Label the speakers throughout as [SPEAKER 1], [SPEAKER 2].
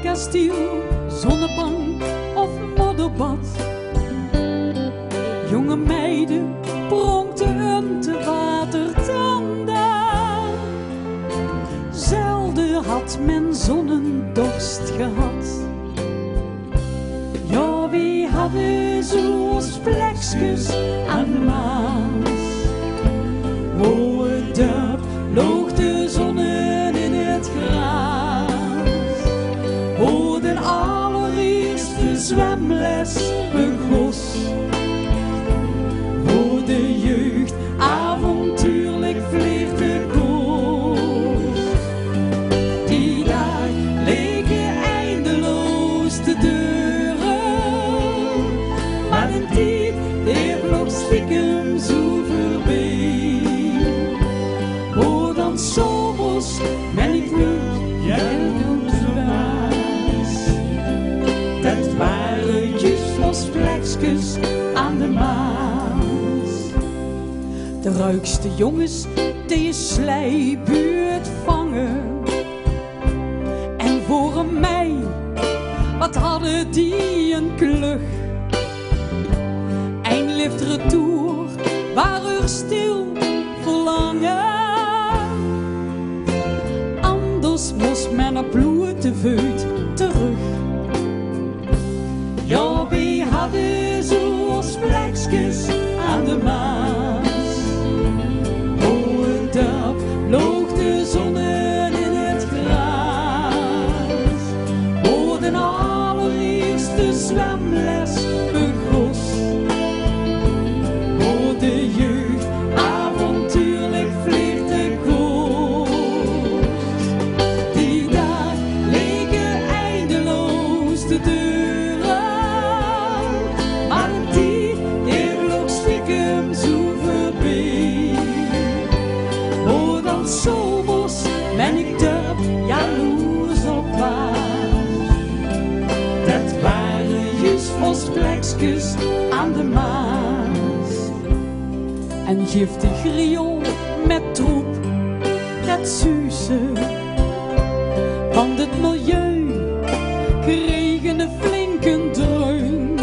[SPEAKER 1] zandkasteel, zonnebank of modderbad. Jonge meiden pronkten te watertanden. Zelden had men zonnendorst gehad. Ja, wie hadden zoals Plekskes aan de Maas. O, het dorp loog de zonnen in het gras. O, de allereerste zwemles begos. O, de jeugd avontuurlijk vleerde koos. Die dag leken eindeloos te deuren, maar een tijd die vloog stiekem zo voorbij. O, dan zomers ben ik niet geldoend verbaasd. Dat waren juist als Plekskes aan de Maas. De ruikste jongens die je slijbuurt vangen. En voor mij, wat hadden die een klug. Eindlift retour, waar er stil verlangen. Anders moest men op bloed veut terug. Ja, wie hadden zoals Plekskes aan de Maas. O, het dorp loog de zonnen in het gras. O, de allereerste zwemles begos. O, de jeugd avontuurlijk vleerde koos. Die dag leken eindeloos te duren, maar een tijd die vloog stiekem zo voorbij. O, dan zomers ben ik dorp jaloers op Maas. Dat waren juist als Plekskes aan de Maas. En giftig riool met troep, dat zuzen. Want het milieu kreeg een flinke dreun.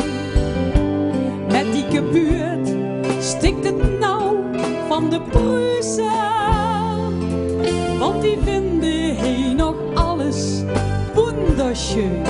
[SPEAKER 1] Met die buurt stikt het nou van de Pruisen. Want die vinden hij nog alles wunderschön.